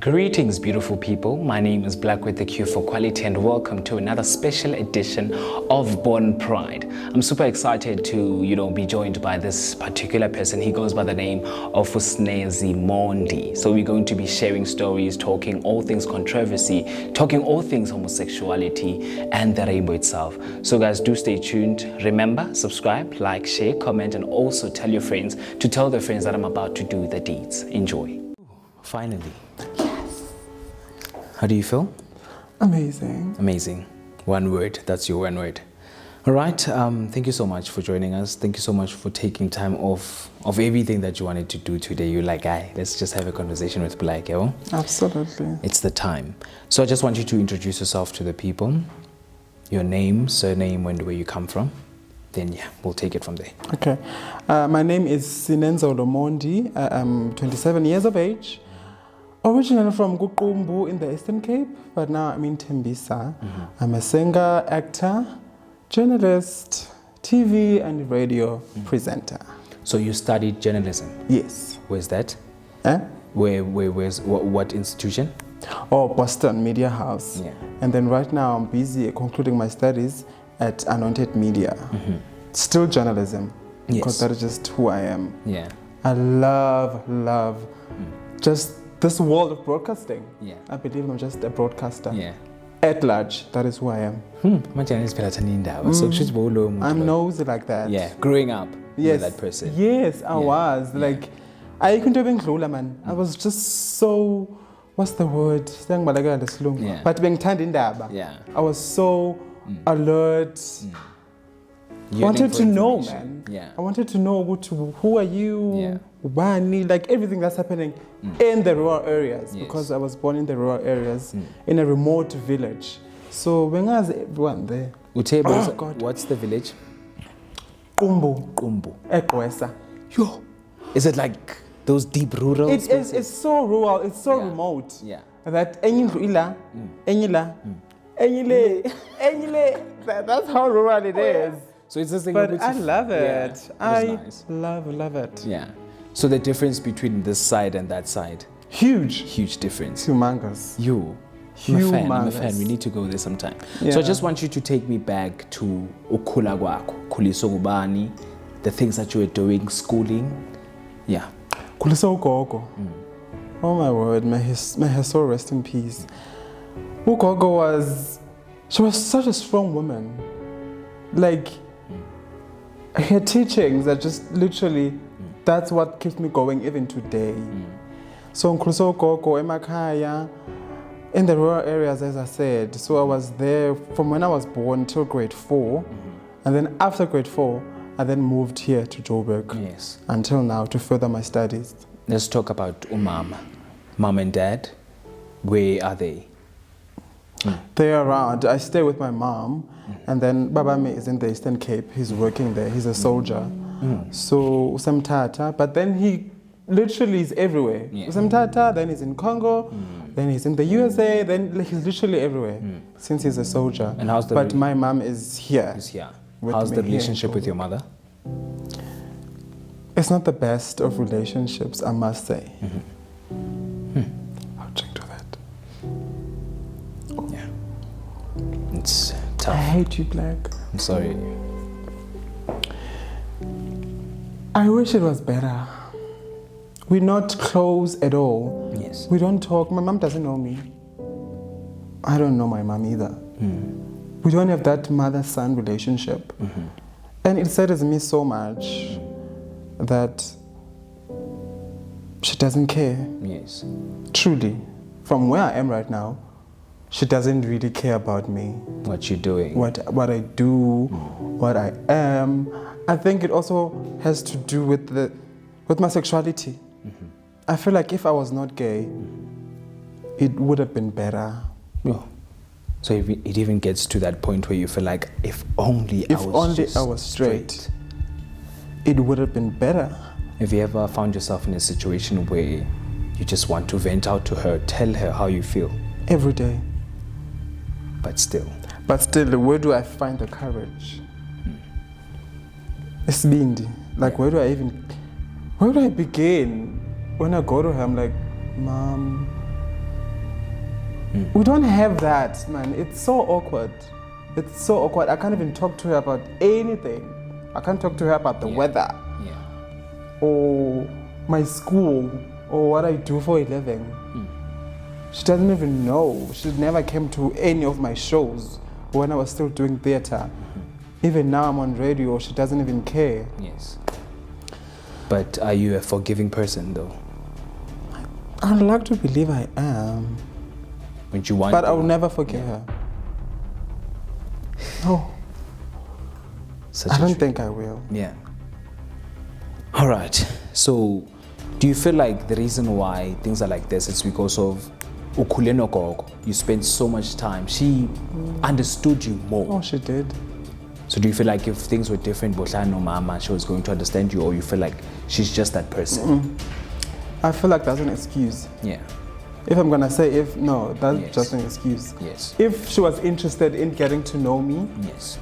Greetings, beautiful people. My name is Black with the Q for Quality, and welcome to another special edition of Born Pride. I'm super excited to, be joined by this particular person. He goes by the name of Usnezi Mondi. So we're going to be sharing stories, talking all things controversy, talking all things homosexuality and the rainbow itself. So guys, do stay tuned. Remember, subscribe, like, share, comment, and also tell your friends to tell their friends that I'm about to do the deeds. Enjoy. Finally. How do you feel? Amazing. Amazing. One word. That's your one word. All right. Thank you so much for joining us. Thank you so much for taking time off of everything that you wanted to do today. You're like, let's just have a conversation with Black. Absolutely. It's the time. So I just want you to introduce yourself to the people. Your name, surname, and where you come from. Then we'll take it from there. Okay. My name is Sinenzo Lomondi. I am 27 years of age. Originally from Gukumbu in the Eastern Cape, but now I'm in Tembisa. I'm a singer, actor, journalist, TV and radio presenter. So you studied journalism? Yes. Where's that? Where's what institution? Oh, Boston Media House. Yeah. And then right now I'm busy concluding my studies at Untitled Media. Still journalism, because that is just who I am. Yeah. I love just this world of broadcasting. Yeah. I believe I'm just a broadcaster. Yeah. At large, that is who I am. I'm nosy like that. Yeah. Growing up, you were that person. Yes, I was. Like, I couldn't even clue, man. I was just so, what's the word? Yeah. But being turned in there. Yeah. I was so alert. I wanted to know, man. Yeah. I wanted to know who are you? Yeah. Wani, like everything that's happening in the rural areas, Yes. because I was born in the rural areas in a remote village. So when I was everyone there. God. What's the village? Kumbu. Ekwesa. Yo. Is it like those deep rural spaces? It's so rural, it's so remote. Yeah. That enyile. That's how rural it is. So it's just But I love it. Yeah, I nice. love it. Yeah. So the difference between this side and that side? Huge difference. Humongous. I'm a fan. We need to go there sometime. Yeah. So I just want you to take me back to ukhula kwakho, khuliswa ngubani, the things that you were doing, schooling. Yeah. Khuliswa ugogo. Oh my word, may her soul rest in peace. Ugogo she was such a strong woman. Like, her teachings are just literally, that's what keeps me going even today. So Nkuluso Gogo, Emakaya, in the rural areas, as I said. So I was there from when I was born till grade 4. And then after grade 4, I then moved here to Joburg. Yes. Until now, to further my studies. Let's talk about Umama. Mom and dad, where are they? They're around. I stay with my mom, and then Babami is in the Eastern Cape. He's working there. He's a soldier. So Usamtata, but then he literally is everywhere. Usamtata, then he's in Congo, then he's in the USA, then he's literally everywhere since he's a soldier. And how's the but my mom is here. Is here. How's the relationship with your mother? It's not the best of relationships, I must say. I'll drink to that. It's tough. I hate you, Black. I'm sorry. I wish it was better. We're not close at all. Yes. We don't talk. My mom doesn't know me. I don't know my mom either. We don't have that mother-son relationship. And it saddens me so much that she doesn't care. Yes. Truly. From where I am right now, she doesn't really care about me. What you're doing. What I do, what I am. I think it also has to do with my sexuality. I feel like if I was not gay, it would have been better. Yeah. So it even gets to that point where you feel like if only I was straight, it would have been better. Have you ever found yourself in a situation where you just want to vent out to her, tell her how you feel? Every day. But still, where do I find the courage? It's bindi. Like, where do I begin? When I go to her, I'm like, Mom, We don't have that, man. It's so awkward. It's so awkward. I can't even talk to her about anything. I can't talk to her about the weather or my school or what I do for a living. She doesn't even know. She never came to any of my shows when I was still doing theater. Even now I'm on radio, she doesn't even care. Yes. But are you a forgiving person though? I'd like to believe I am. Would you want But I will never forgive her. No. I don't think I will. Yeah. All right. So, do you feel like the reason why things are like this is because of ukhule nogogo? You spent so much time. She understood you more. Oh, she did. So do you feel like if things were different, Bohlano Mama, she was going to understand you, or you feel like she's just that person? I feel like that's an excuse. Yeah. If I'm gonna say that's just an excuse. Yes. If she was interested in getting to know me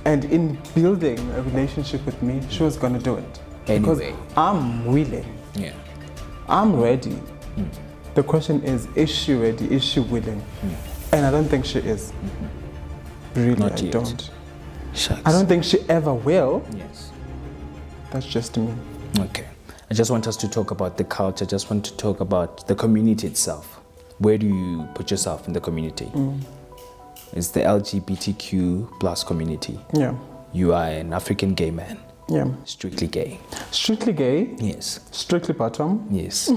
and in building a relationship with me, she was gonna do it. Anyway. Because I'm willing. Yeah. I'm ready. The question is she ready? Is she willing? And I don't think she is. Really, Not I yet. don't. Shucks. I don't think she ever will. Yes. That's just me. Okay. I just want us to talk about the culture. I just want to talk about the community itself. Where do you put yourself in the community? It's the LGBTQ plus community. Yeah. You are an African gay man. Yeah. Strictly gay. Strictly gay. Yes. Strictly bottom. Yes.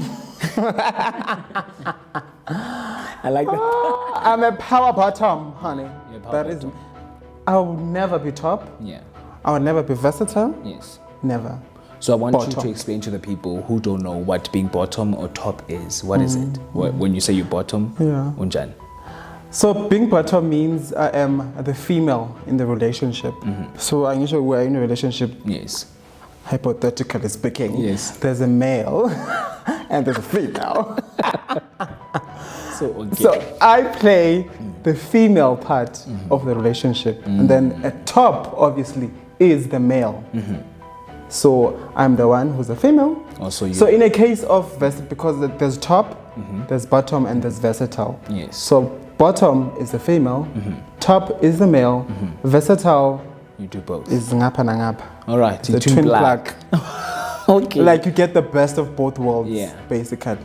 I like that. I'm a power bottom, honey. You're a power That is. bottom. I will never be top. Yeah. I will never be versatile. Yes. Never. So I want you Bottom. to explain to the people who don't know what being bottom or top is. What is it? When you say you're bottom, Yeah. unjan. So being bottom means I am the female in the relationship. So I usually we're in a relationship, Yes. hypothetically speaking. Yes. There's a male and there's a female. So okay. So I play the female part of the relationship, and then at top, obviously, is the male. So I'm the one who's a female. Also you. So in a case of because there's top, there's bottom, and there's versatile. Yes. So bottom is the female, top is the male, versatile You do both. is ngapa na ngapa. All right. The twin black. Okay. Like you get the best of both worlds, Yeah. basically,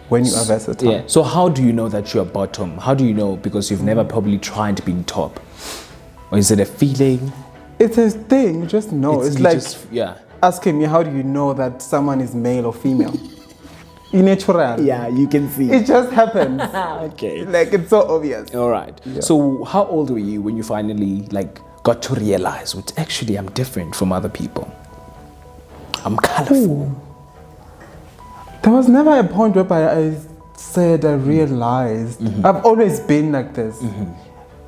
when you are versatile. Yeah. So how do you know that you're bottom? How do you know? Because you've never probably tried being top. Or is it a feeling? It's a thing, you just know. It's you like yeah. asking me, how do you know that someone is male or female? Natural. Yeah, you can see. It just happens. Okay. Like it's so obvious. All right. So how old were you when you finally got to realize, which actually I'm different from other people? I'm colorful. There was never a point where I said I realized. I've always been like this.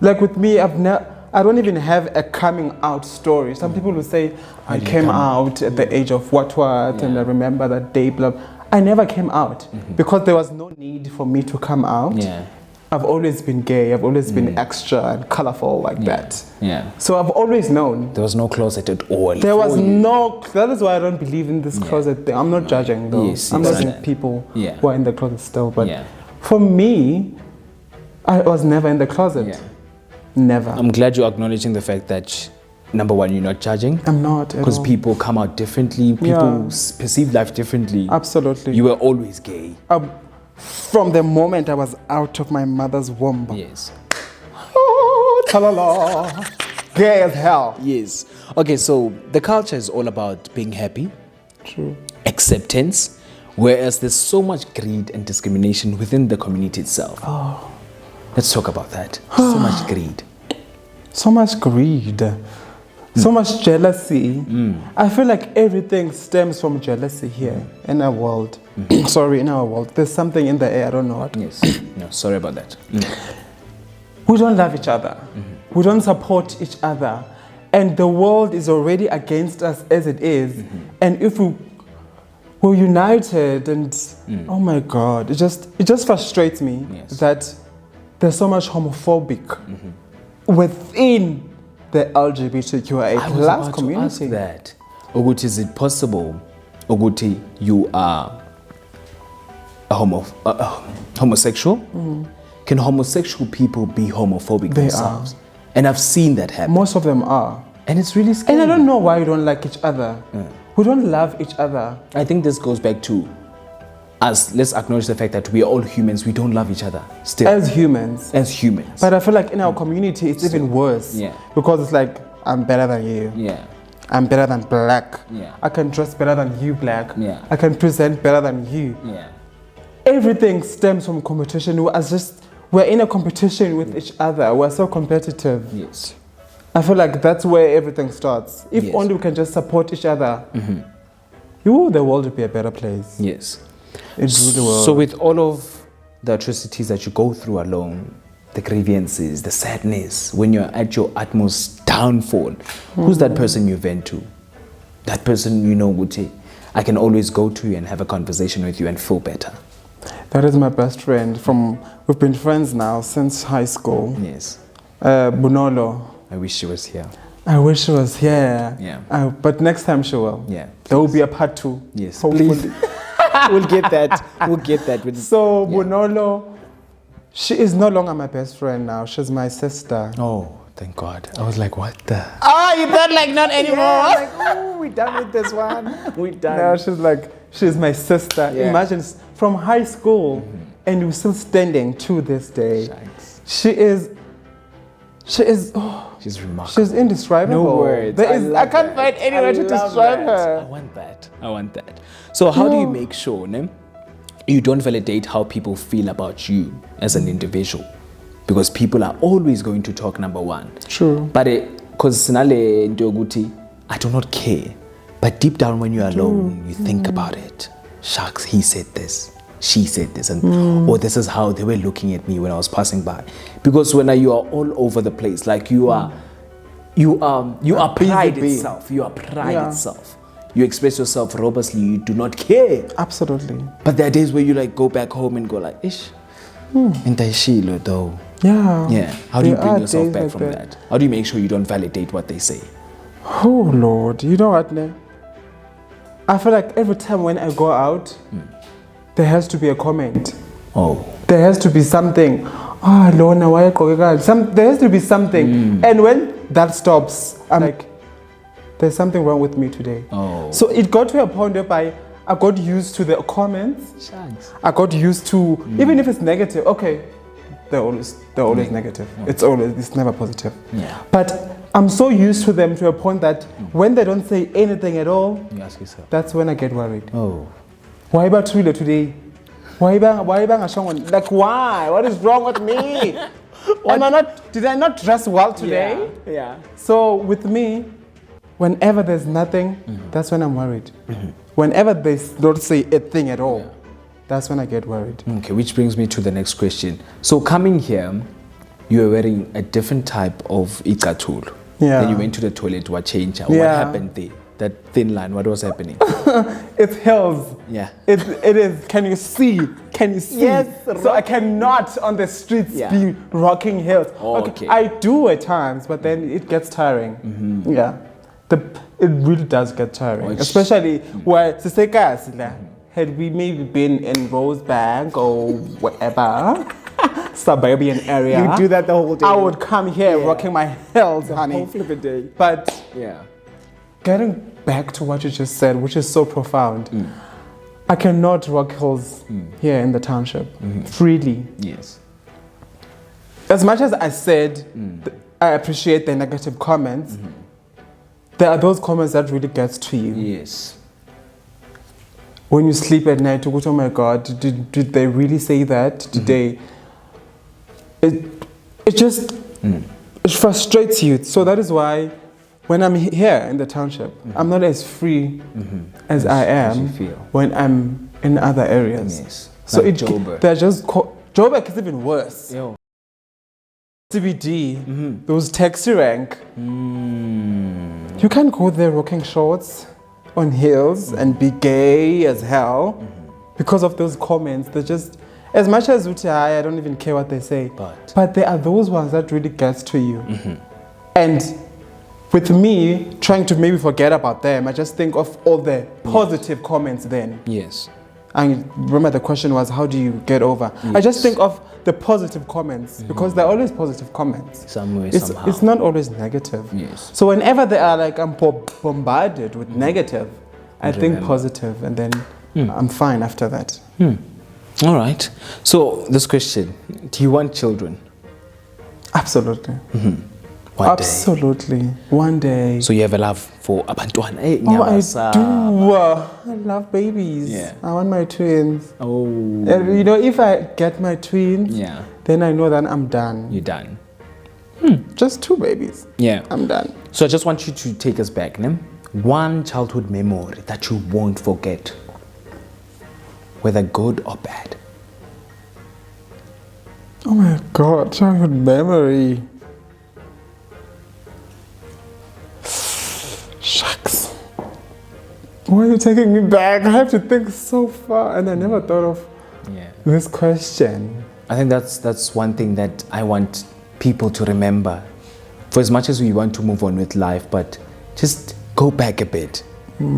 Like with me, I don't even have a coming out story. Some people will say, I came out at the age of what, and I remember that day, blah. I never came out because there was no need for me to come out. Yeah. I've always been gay. I've always been extra and colorful like that. Yeah. So I've always known. There was no closet at all. There was no. That is why I don't believe in this closet thing. I'm not judging though. Yes, I'm yes. not judging people Yeah. who are in the closet still. But Yeah. for me, I was never in the closet. Yeah. Never. I'm glad you're acknowledging the fact that, number one, you're not judging. I'm not. at Because all. people come out differently. People perceive life differently. Absolutely. You were always gay. From the moment I was out of my mother's womb. Yes. Oh, ta-la-la. Gay as hell. Yes. Okay, so the culture is all about being happy, True. acceptance, whereas there's so much greed and discrimination within the community itself. Oh. Let's talk about that. So much greed. So much greed. So much jealousy. I feel like everything stems from jealousy here in our world. Sorry, in our world. There's something in the air, I don't know what. Yes. No, sorry about that. We don't love each other. We don't support each other. And the world is already against us as it is. And if we're united and oh my God, it just frustrates me that there's so much homophobic within the LGBTQIA I was plus about community. to ask that. Oguti, is it possible, Oguti, you are a homosexual? can homosexual people be homophobic They themselves? And I've seen that happen. Most of them are. And it's really scary. And I don't know why we don't like each other. We don't love each other. I think this goes back to us. Let's acknowledge the fact that we are all humans. We don't love each other still. As humans. As humans. But I feel like in our community, it's even worse. Yeah. Because it's like, I'm better than you. Yeah. I'm better than black. Yeah. I can dress better than you, black. Yeah. I can present better than you. Yeah. Everything stems from competition. We're in a competition with each other. We're so competitive. Yes. I feel like that's where everything starts. If Yes. only we can just support each other, the world would be a better place. Yes. It really will. So with all of the atrocities that you go through alone, the grievances, the sadness, when you're at your utmost downfall, who's that person you vent to? That person you know, Guti, I can always go to you and have a conversation with you and feel better. That is my best friend. We've been friends now since high school. Yes. Bunolo. I wish she was here. I wish she was here. Yeah. But next time she will. Yeah. There will be a part 2. Yes. Hopefully. Please. We'll get that. We'll get that. So Bunolo, she is no longer my best friend now. She's my sister. Oh, thank God. I was like, what the? Oh, you thought like not anymore? Yeah, like, oh, we done with this one. We done. Now she's my sister. Yeah. Imagine from high school and we're still standing to this day. Shanks. She is She's remarkable. she's indescribable. No words. I can't find any way to describe her. I want that. So how do you make sure you don't validate how people feel about you as an individual? Because people are always going to talk, number one. True. But because I do not care. But deep down when you're alone, you think about it. Shucks, he said this. She said this, and or this is how they were looking at me when I was passing by. Because when you are all over the place, like you are pride itself. You are pride itself. You express yourself robustly. You do not care. Absolutely. But there are days where you like go back home and go like, ish, intashilo though. Yeah. Yeah. How do you There bring are yourself days back like from that. that? How do you make sure you don't validate what they say? Oh Lord, you know what, ne? I feel like every time when I go out, there has to be a comment. Oh. There has to be something. Oh, Lorna, why there has to be something. And when that stops, I'm like, there's something wrong with me today. Oh. So it got to a point whereby I got used to the comments. Shucks. I got used to, even if it's negative, okay, they're always negative. It's never positive. Yeah. But I'm so used to them to a point that when they don't say anything at all, You ask yourself. that's when I get worried. Oh. Why about Twitter today? Why about like why? What is wrong with me? Did I not dress well today? Yeah. So with me, whenever there's nothing, that's when I'm worried. Whenever they don't say a thing at all, that's when I get worried. Okay, which brings me to the next question. So coming here, you were wearing a different type of ikatul. Yeah. Then you went to the toilet, what changed? What Yeah. happened there? That thin line, what was happening? It's hills. Yeah. It is. Can you see? Can you see? Yes, So I cannot on the streets Yeah. be rocking hills. Oh, okay. I do at times, but then it gets tiring. Yeah. It really does get tiring. Oh, Especially where had we maybe been in Rosebank or whatever suburban area. You do that the whole day. I would come here rocking my hills, honey. whole flipping day. But Yeah. getting back to what you just said, which is so profound, I cannot rock hills here in the township freely. Yes. As much as I said, I appreciate the negative comments, there are those comments that really gets to you. Yes. When you sleep at night, you go, oh my God, did they really say that? Did they? It just it frustrates you. So that is why when I'm here in the township, I'm not as free as I am you feel. when I'm in other areas. Yes. So Like Joburg. they're just Joburg is even worse. Yo. CBD, those taxi rank. You can't go there rocking shorts on hills and be gay as hell because of those comments. They're just, as much as I don't even care what they say, but there are those ones that really gets to you. And with me trying to maybe forget about them, I just think of all the positive comments then. Yes. I remember the question was, how do you get over? Yes. I just think of the positive comments because they're always positive comments. Somewhere, It's, somehow. it's not always negative. Yes. So whenever they are like, I'm bombarded with negative, I think remember. positive, and then I'm fine after that. All right. So this question: do you want children? Absolutely. One Absolutely. One day. day. So you have a love for abantwana? Oh, I do. I love babies. Yeah. I want my twins. Oh. And, you know, if I get my twins, Yeah. then I know that I'm done. You're done. Just 2 babies. Yeah. I'm done. So I just want you to take us back, ne? One childhood memory that you won't forget, whether good or bad. Oh my God, childhood memory. Shucks. Why are you taking me back? I have to think so far, and I never thought of Yeah. this question. I think that's one thing that I want people to remember. For as much as we want to move on with life, but just go back a bit.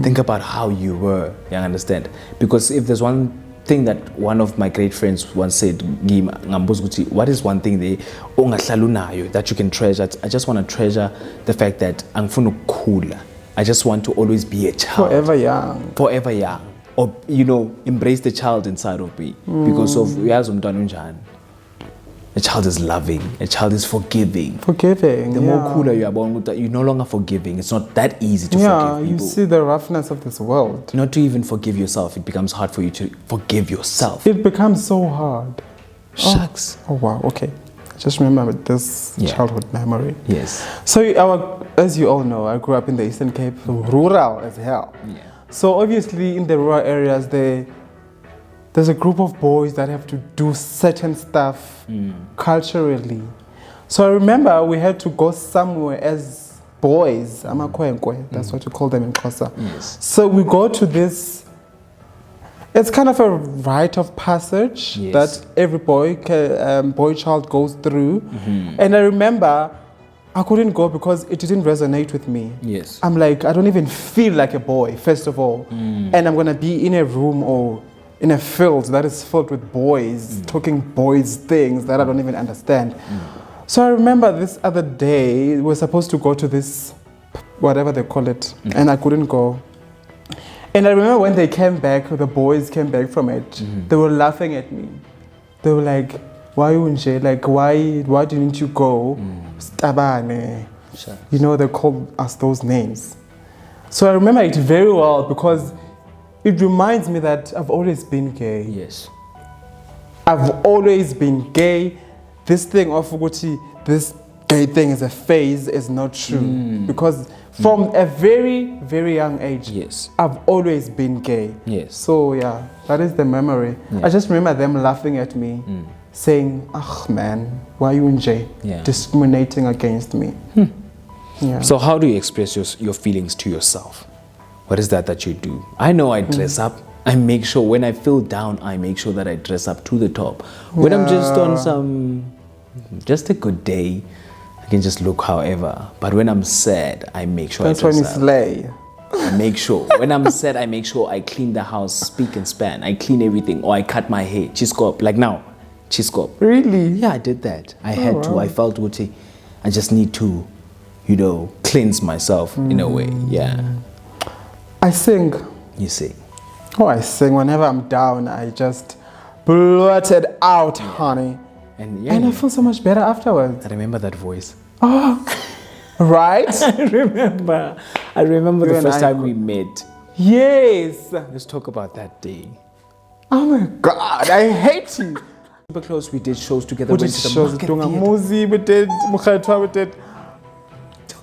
Think about how you were, you understand? Because if there's one thing that one of my great friends once said, "Ngambuza ukuthi, what is one thing there ongahlala unayo that you can treasure?" I just want to treasure the fact that angifuna ukukhula. I just want to always be a child. Forever young. Forever young. Or, you know, embrace the child inside of me. Because of uyazi umntwana unjani. A child is loving. A child is forgiving. Forgiving. The more cooler you are, you're no longer forgiving. It's not that easy to forgive you people. see the roughness of this world. Not to even forgive yourself. It becomes hard for you to forgive yourself. It becomes so hard. Shucks. Oh wow, okay. Just remember this childhood memory. Yes. So as you all know, I grew up in the Eastern Cape, rural as hell. Yeah. So obviously in the rural areas, there's a group of boys that have to do certain stuff culturally. So I remember we had to go somewhere as boys, amakwenkwe, that's what you call them in Xhosa. Yes. So we go to this, it's kind of a rite of passage that every boy child goes through. And I remember I couldn't go because it didn't resonate with me. Yes. I'm like, I don't even feel like a boy, first of all. And I'm gonna be in a room or in a field that is filled with boys, talking boys things that I don't even understand. So I remember this other day, we were supposed to go to this, whatever they call it, and I couldn't go. And I remember when they came back, the boys came back from it, they were laughing at me. They were like, why unje? Like, why didn't you go? Stabane. Sure. You know, they called us those names. So I remember it very well because it reminds me that I've always been gay. Yes. I've always been gay. This thing of Uguti, this gay thing is a phase is not true. Because from a very, very young age, Yes. I've always been gay. Yes. So yeah, that is the memory. I just remember them laughing at me, saying, "Ah man, why you in jail? Yeah. Discriminating against me." Yeah. So how do you express your feelings to yourself? What is that you do? I know I dress up. I make sure when I feel down, I make sure that I dress up to the top. When I'm just on just a good day, I can just look however. But when I'm sad, I make sure That's I when dress you up. slay. I make sure. When I'm sad, I make sure I clean the house, speak and span. I clean everything. Or I cut my hair. Chiskop. Like now. Chiskop. Really? Yeah, I did that. I had to. I felt Uti. I just need to, cleanse myself in a way. Yeah. I sing. You see. Oh, I sing. Whenever I'm down, I just blurt it out, honey. And And I feel so much better afterwards. I remember that voice. Right? I remember You the and first I time we met. Yes. Let's talk about that day. Oh my God, I hate you. Super close. We did shows together. We did went to the shows, market Dunga theatre. Muzi, we did Mukhaitwa, we did.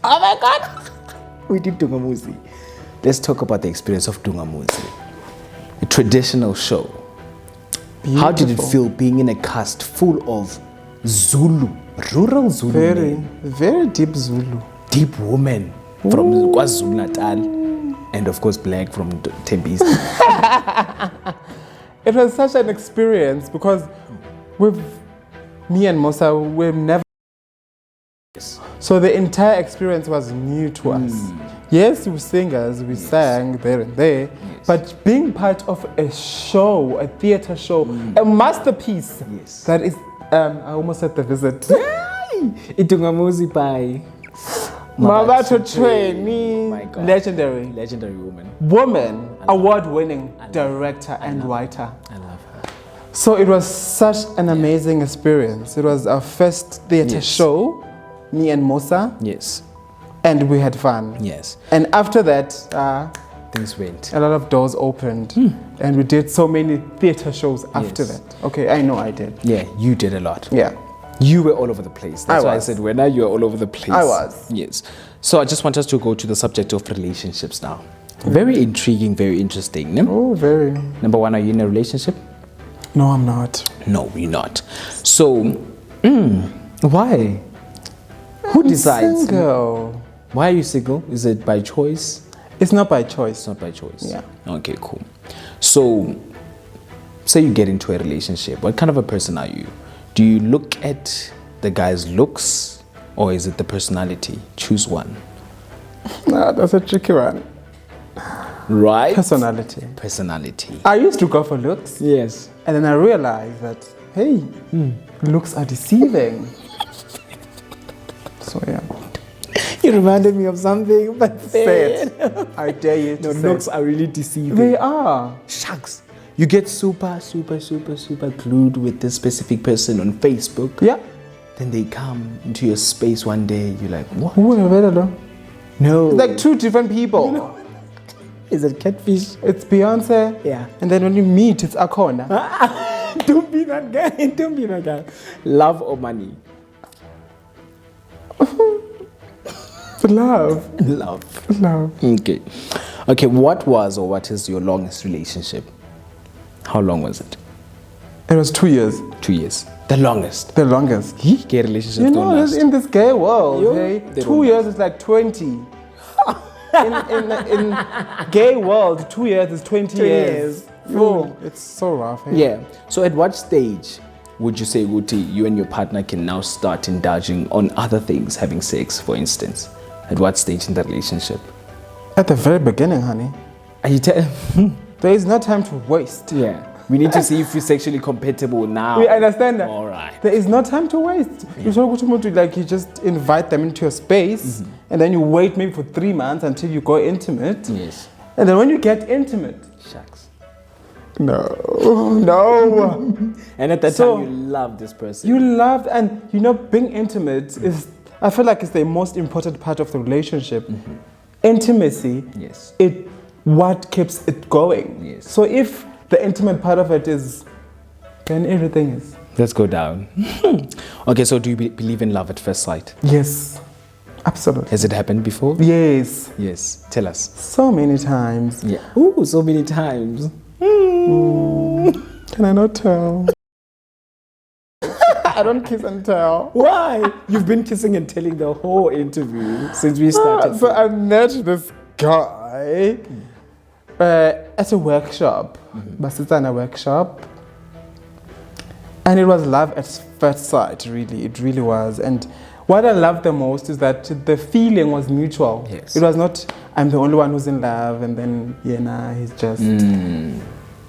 Oh my God! We did Dungamuzi. Let's talk about the experience of Dungamuzi. A traditional show. How did it Beautiful. feel being in a cast full of Zulu, rural Zulu, Very, men, very deep Zulu. deep women from KwaZulu Natal, and of course black from Tembisa. It was such an experience because with me and Musa, we've never. So the entire experience was new to us. Yes, we were singers, we sang there and there, but being part of a show, a theater show, a masterpiece, that is, I almost said The Visit. Itungamuzi by Mabato Trainee, My God. Legendary woman. Award-winning director and writer. I love her. So it was such an amazing experience. It was our first theater show, me and Musa, Yes. and we had fun. Yes. And after that, Things went. a lot of doors opened, and we did so many theater shows after Yes. that. Okay, I know I did. Yeah, you did a lot. Yeah. You were all over the place. That's why I was. said when you were all over the place. I was. Yes. So I just want us to go to the subject of relationships now. Very intriguing, very interesting. No? Oh, very. Number one, are you in a relationship? No, I'm not. No, you're not. So, why? Who decides? Single. Why are you single? Is it by choice? It's not by choice. It's not by choice. Yeah. Okay, cool. So, say you get into a relationship. What kind of a person are you? Do you look at the guy's looks or is it the personality? Choose one. Nah, that's a tricky one. Right? Personality. Personality. I used to go for looks, Yes. and then I realized that, hey, looks are deceiving. So yeah. You reminded me of something, but Say it. I dare you to No, say looks it. are really deceiving. They are. Shucks. You get super glued with this specific person on Facebook. Yeah. Then they come into your space one day. You're like, what? Who would have read it? No. It's like two different people. Is it catfish? It's Beyonce. Yeah. And then when you meet, it's Akona. Don't be that guy. Don't be that guy. Love or money? Love. Love. Okay. Okay, what was or what is your longest relationship? How long was it? It was 2 years. 2 years. The longest. The longest. Gay relationships You don't know, last. in this gay world, Yo, hey, they 2 don't years is like 20. in gay world, 2 years is 20 years. Yo, it's so rough. Hey? Yeah. So at what stage would you say, Guti, you and your partner can now start indulging on other things, having sex, for instance? At what stage in the relationship? At the very beginning, honey. Are you There is no time to waste. Yeah. We need to see if we're sexually compatible now. We understand that. All right. There is no time to waste. You sort of like you just invite them into your space, and then you wait maybe for 3 months until you go intimate. Yes. And then when you get intimate, Shucks. no. And at that So, time, you love this person. You loved, and you know, being intimate is, I feel like it's the most important part of the relationship. Intimacy, Yes. what keeps it going. Yes. So if the intimate part of it is, then everything is. Let's go down. Okay, so do you believe in love at first sight? Yes, absolutely. Has it happened before? Yes, Yes. Tell us. so many times. Yeah. Ooh, so many times. Can I not tell? I don't kiss and tell. Why? You've been kissing and telling the whole interview since we started. So I met this guy at a workshop, Basitana workshop, and it was love at first sight. Really, it really was. And what I loved the most is that the feeling was mutual. Yes. It was not I'm the only one who's in love, and then he's just.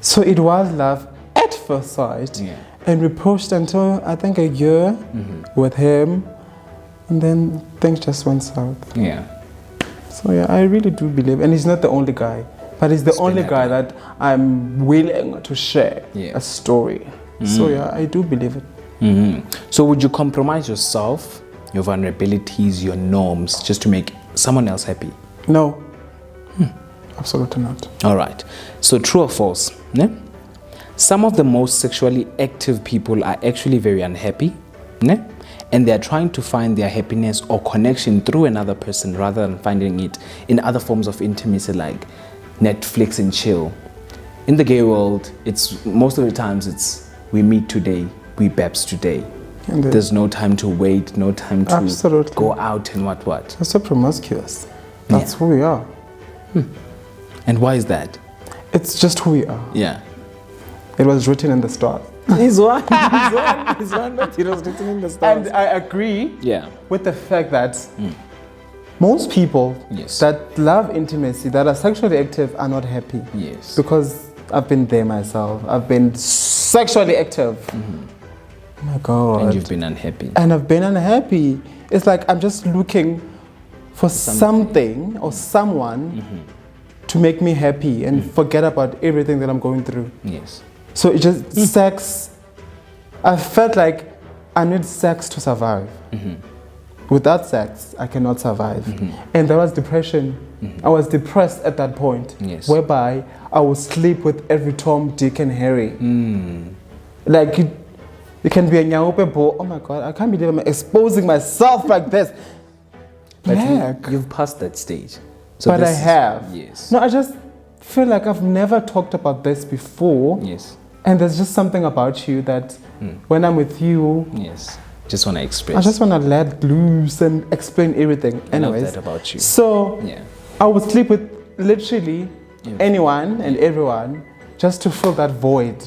So it was love at first sight. Yeah. And we pushed until I think a year with him, and then things just went south. Yeah. So yeah, I really do believe, and he's not the only guy, but he's the only guy that I'm willing to share a story. So yeah, I do believe it. So would you compromise yourself, your vulnerabilities, your norms, just to make someone else happy? No, absolutely not. All right. So true or false? Ne? Some of the most sexually active people are actually very unhappy, ne? And they're trying to find their happiness or connection through another person rather than finding it in other forms of intimacy like Netflix and chill. In the gay world, it's most of the times it's we meet today, we babs today. And There's no time to wait, no time to Absolutely. go out and what. We're so promiscuous. That's who we are. And why is that? It's just who we are. Yeah. It was written in the stars. He's one, but it was written in the stars. And I agree Yeah. with the fact that most people Yes. that love intimacy, that are sexually active, are not happy. Yes. Because I've been there myself. I've been sexually active. Oh my God. And you've been unhappy. And I've been unhappy. It's like I'm just looking for something or someone to make me happy and forget about everything that I'm going through. Yes. So it just sex. I felt like I need sex to survive. Without sex, I cannot survive. And there was depression. I was depressed at that point. Yes. Whereby I would sleep with every Tom, Dick, and Harry. Like it can be a nyaupe ball. Oh my God, I can't believe I'm exposing myself like this. But Black. you've passed that stage. So But I have. Yes. No, I just feel like I've never talked about this before. Yes. And there's just something about you that when I'm with you, Yes. Just want to express. I just want to let loose and explain everything. I love Anyways, that about you. so Yeah. I would sleep with literally anyone and everyone just to fill that void.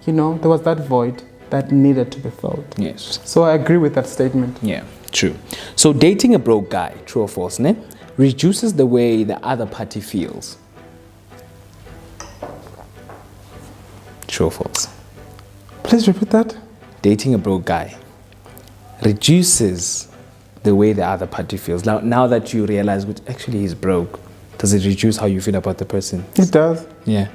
You know, there was that void that needed to be filled. Yes. So I agree with that statement. Yeah, true. So dating a broke guy, true or false, ne? Reduces the way the other party feels. True or false? Please repeat that. Dating a broke guy reduces the way the other party feels. Now that you realize, which actually he's broke, does it reduce how you feel about the person? It does. Yeah.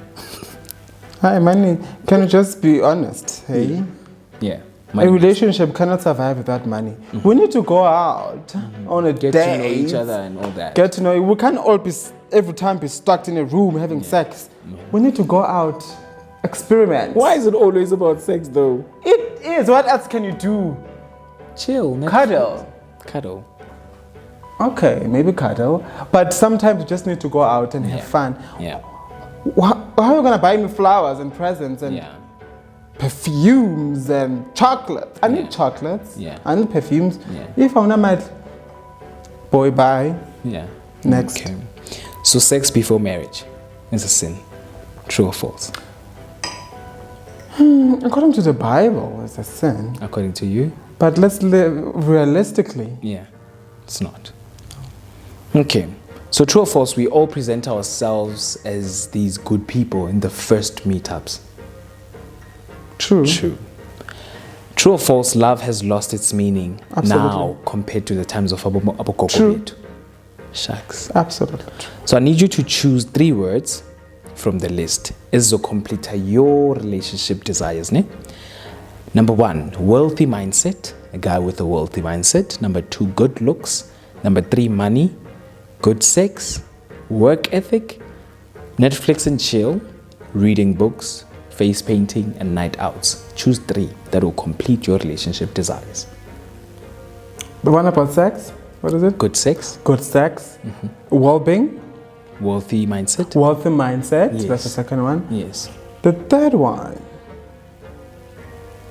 Hi, money. Can you just be honest? Hey, Yeah. a relationship cannot survive without money. We need to go out on a Get date. to know each other and all that. Get to know. We can't all be every time be stuck in a room having sex. We need to go out, experiment. Why is it always about sex though? It is. What else can you do? Chill. Netflix. Cuddle. Cuddle. Okay, maybe cuddle. But sometimes you just need to go out and have fun. Yeah. How are you gonna buy me flowers and presents and Yeah. perfumes and chocolates? I need chocolates. Yeah. I need perfumes. Yeah. If I'm not mad, boy, bye. Yeah. Next. Okay. So sex before marriage is a sin. True or false? According to the Bible, it's a sin. According to you? But let's live realistically. Yeah. It's not. Okay. So true or false, we all present ourselves as these good people in the first meetups. True. True. True or false, love has lost its meaning now compared to the times of Abokoko. True. Shucks. Absolutely. So I need you to choose 3 words from the list. Complete your relationship desires, ne? Number 1, wealthy mindset. A guy with a wealthy mindset. Number 2, good looks. Number 3, money. Good sex. Work ethic. Netflix and chill. Reading books. Face painting and night outs. Choose 3 that will complete your relationship desires. The one about sex? What is it? Good sex. Good sex. Well-being. Wealthy mindset. Wealthy mindset. Yes. That's the second one. Yes. The third one.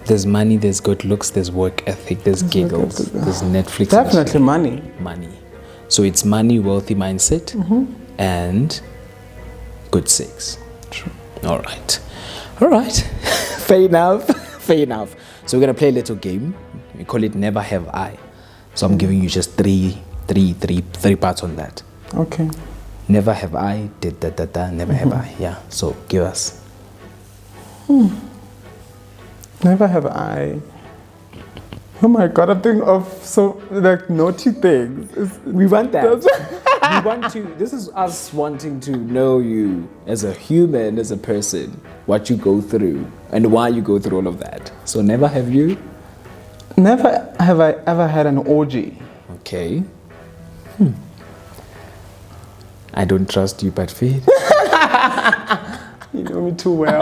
There's money, there's good looks, there's work ethic, there's giggles, there's Netflix. and Definitely money. money. So it's money, wealthy mindset, and good sex. True. All right. All right. Fair enough. Fair enough. So we're going to play a little game. We call it Never Have I. So I'm giving you just three parts on that. Okay. Never have I, did da da da, never have I. Yeah. So give us. Never have I. Oh my God, I'm thinking of so like naughty things. We want that. We want to. This is us wanting to know you as a human, as a person, what you go through, and why you go through all of that. So never have you. Never have I ever had an orgy. Okay. I don't trust you, but faith. You know me too well.